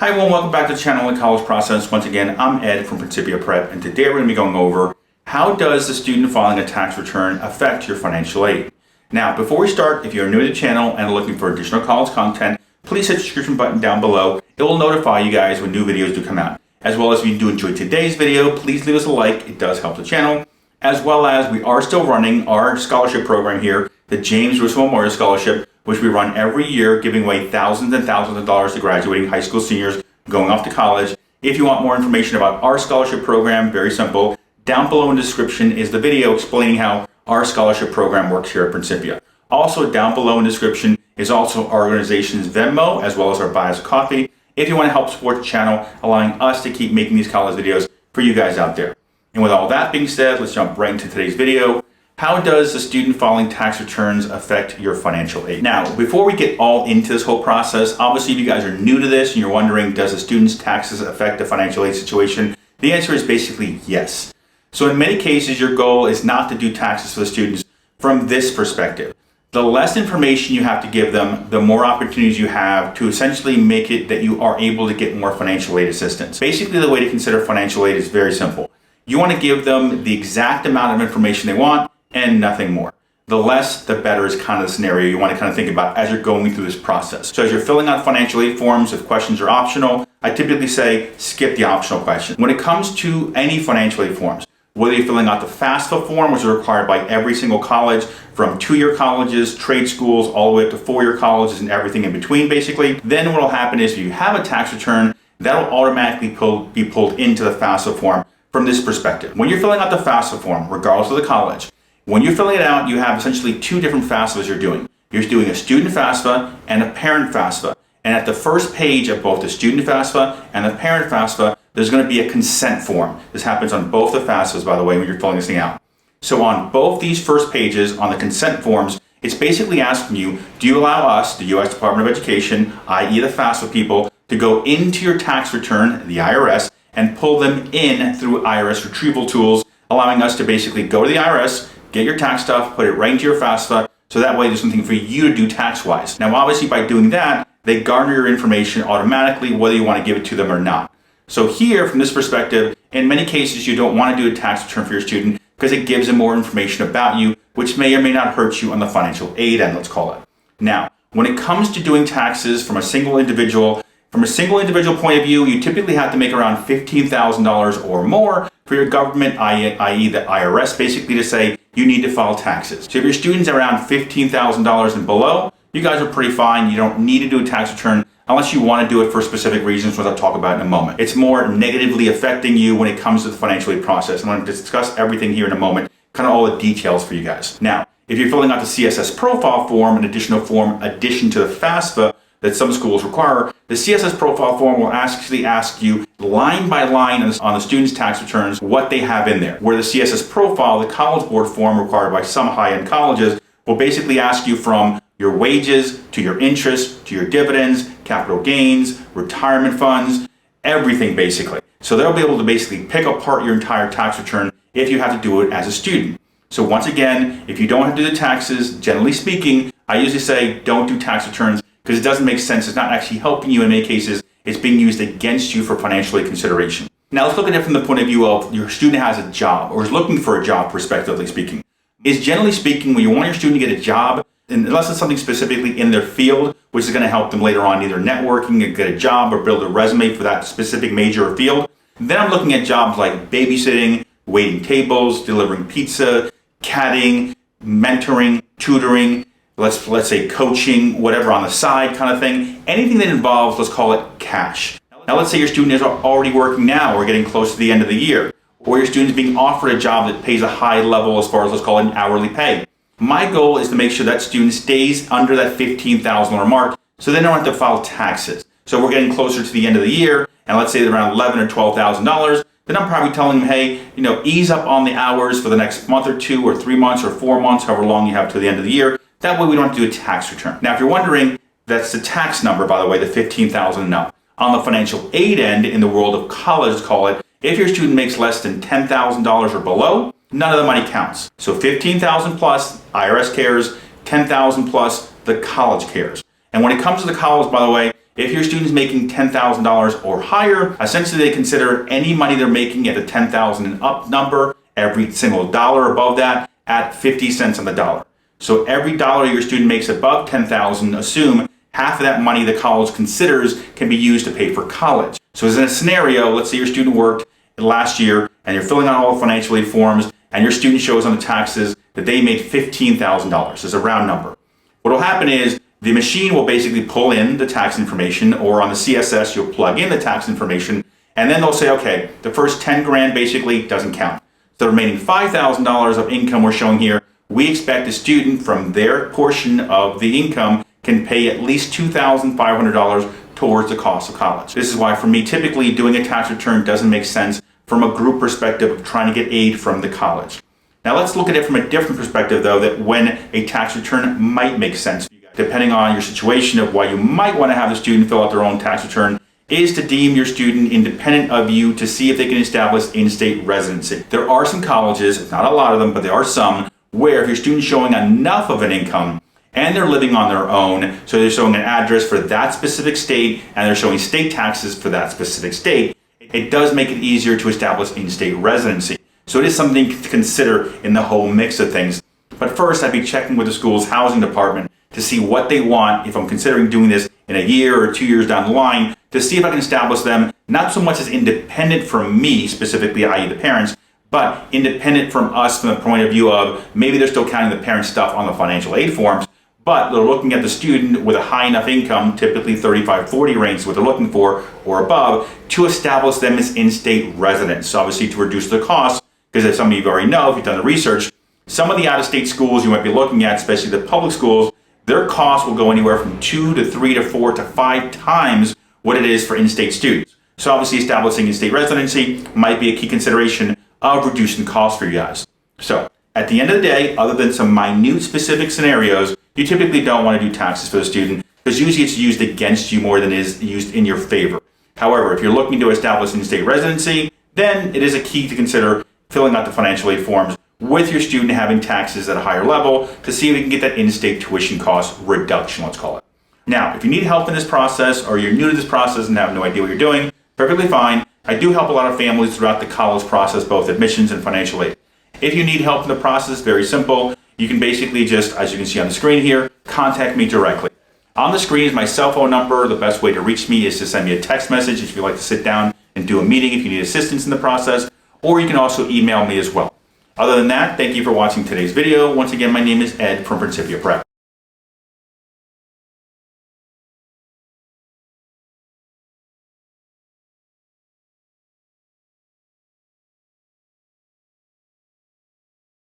Hi everyone, welcome back to the channel on the college process. Once again, I'm Ed from Principia Prep, and today we're going to be going over how does the student filing a tax return affect your financial aid. Now, before we start, if you're new to the channel and are looking for additional college content, please hit the subscription button down below. It will notify you guys when new videos do come out. As well as if you do enjoy today's video, please leave us a like. It does help the channel. As well as we are still running our scholarship program here, the James Russell Memorial Scholarship, which we run every year, giving away thousands and thousands of dollars to graduating high school seniors going off to college. If you want more information about our scholarship program, very simple. Down below in the description is the video explaining how our scholarship program works here at Principia. Also down below in the description is also our organization's Venmo, as well as our Buy Us a Coffee, if you want to help support the channel, allowing us to keep making these college videos for you guys out there. And with all that being said, let's jump right into today's video. How does the student filing tax returns affect your financial aid? Now, before we get all into this whole process, obviously if you guys are new to this and you're wondering, does the student's taxes affect the financial aid situation? The answer is basically yes. So in many cases, your goal is not to do taxes for the students from this perspective. The less information you have to give them, the more opportunities you have to essentially make it that you are able to get more financial aid assistance. Basically, the way to consider financial aid is very simple. You want to give them the exact amount of information they want and nothing more. The less, the better is kind of the scenario you want to kind of think about as you're going through this process. So as you're filling out financial aid forms, if questions are optional, I typically say skip the optional questions. When it comes to any financial aid forms, whether you're filling out the FAFSA form, which is required by every single college, from 2-year colleges, trade schools, all the way up to 4-year colleges and everything in between basically, then what will happen is if you have a tax return, that will automatically be pulled into the FAFSA form from this perspective. When you're filling out the FAFSA form, regardless of the college, when you're filling it out, you have essentially 2 different FAFSAs you're doing. You're doing a student FAFSA and a parent FAFSA. And at the first page of both the student FAFSA and the parent FAFSA, there's going to be a consent form. This happens on both the FAFSAs, by the way, when you're filling this thing out. So on both these first pages, on the consent forms, it's basically asking you, do you allow us, the U.S. Department of Education, i.e. the FAFSA people, to go into your tax return, the IRS, and pull them in through IRS retrieval tools, allowing us to basically go to the IRS, get your tax stuff, put it right into your FAFSA, so that way there's something for you to do tax-wise. Now, obviously, by doing that, they garner your information automatically, whether you want to give it to them or not. So here, from this perspective, in many cases, you don't want to do a tax return for your student because it gives them more information about you, which may or may not hurt you on the financial aid end, let's call it. Now, when it comes to doing taxes from a single individual point of view, you typically have to make around $15,000 or more for your government, i.e. the IRS, basically to say you need to file taxes. So if your student's around $15,000 and below, you guys are pretty fine. You don't need to do a tax return unless you want to do it for specific reasons, which I'll talk about in a moment. It's more negatively affecting you when it comes to the financial aid process. I'm going to discuss everything here in a moment, kind of all the details for you guys. Now, if you're filling out the CSS Profile form, an additional form addition to the FAFSA that some schools require, the CSS Profile form will actually ask you line by line on the student's tax returns what they have in there. Where the CSS Profile, the College Board form required by some high-end colleges, will basically ask you from your wages to your interest to your dividends, capital gains, retirement funds, everything basically. So they'll be able to basically pick apart your entire tax return if you have to do it as a student. So once again, if you don't have to do the taxes, generally speaking, I usually say don't do tax returns because it doesn't make sense. It's not actually helping you in many cases. It's being used against you for financial aid consideration. Now let's look at it from the point of view of your student has a job or is looking for a job, prospectively speaking. Is generally speaking, when you want your student to get a job, unless it's something specifically in their field, which is going to help them later on either networking and get a job or build a resume for that specific major or field, then I'm looking at jobs like babysitting, waiting tables, delivering pizza, caddying, mentoring, tutoring, let's say coaching, whatever on the side kind of thing. Anything that involves, let's call it cash. Now let's say your student is already working now or getting close to the end of the year, or your student is being offered a job that pays a high level as far as let's call it an hourly pay. My goal is to make sure that student stays under that $15,000 mark so they don't have to file taxes. So we're getting closer to the end of the year, and let's say they're around $11,000 or $12,000, then I'm probably telling them, hey, ease up on the hours for the next month or 2 or 3 months or 4 months, however long you have to the end of the year. That way we don't have to do a tax return. Now, if you're wondering, that's the tax number, by the way, the $15,000 and up. On the financial aid end, in the world of college, let's call it, if your student makes less than $10,000 or below, none of the money counts. So $15,000 plus, IRS cares, $10,000 plus, the college cares. And when it comes to the college, by the way, If your student's making $10,000 or higher, essentially they consider any money they're making at the 10,000 and up number, every single dollar above that at 50 cents on the dollar. So every dollar your student makes above 10,000, assume half of that money the college considers can be used to pay for college. So as in a scenario, let's say your student worked last year and you're filling out all the financial aid forms and your student shows on the taxes that they made $15,000 as a round number. What will happen is the machine will basically pull in the tax information, or on the CSS you'll plug in the tax information, and then they'll say, okay, the first 10 grand basically doesn't count. The remaining $5,000 of income we're showing here, we expect the student from their portion of the income can pay at least $2,500 towards the cost of college. This is why for me, typically doing a tax return doesn't make sense from a group perspective of trying to get aid from the college. Now let's look at it from a different perspective though, that when a tax return might make sense for you guys. Depending on your situation of why you might want to have the student fill out their own tax return, is to deem your student independent of you to see if they can establish in-state residency. There are some colleges, not a lot of them, but there are some, where if your student's showing enough of an income and they're living on their own, so they're showing an address for that specific state and they're showing state taxes for that specific state, it does make it easier to establish in-state residency. So it is something to consider in the whole mix of things. But first, I'd be checking with the school's housing department to see what they want if I'm considering doing this in a year or 2 years down the line, to see if I can establish them not so much as independent from me, specifically, i.e. the parents, but independent from us from the point of view of maybe they're still counting the parent stuff on the financial aid forms, but they're looking at the student with a high enough income, typically 35-40 range is what they're looking for, or above, to establish them as in-state residents. Obviously to reduce the cost, because as some of you already know, if you've done the research, some of the out-of-state schools you might be looking at, especially the public schools, their costs will go anywhere from 2 to 3 to 4 to 5 times what it is for in-state students. So obviously establishing in-state residency might be a key consideration of reducing costs for you guys. So at the end of the day, other than some minute specific scenarios, you typically don't want to do taxes for the student because usually it's used against you more than it is used in your favor. However, if you're looking to establish in-state residency, then it is a key to consider filling out the financial aid forms with your student having taxes at a higher level to see if we can get that in-state tuition cost reduction, let's call it. Now, if you need help in this process or you're new to this process and have no idea what you're doing, perfectly fine. I do help a lot of families throughout the college process, both admissions and financial aid. If you need help in the process, very simple. You can basically just, as you can see on the screen here, contact me directly. On the screen is my cell phone number. The best way to reach me is to send me a text message if you'd like to sit down and do a meeting if you need assistance in the process, or you can also email me as well. Other than that, thank you for watching today's video. Once again, my name is Ed from Principia Prep.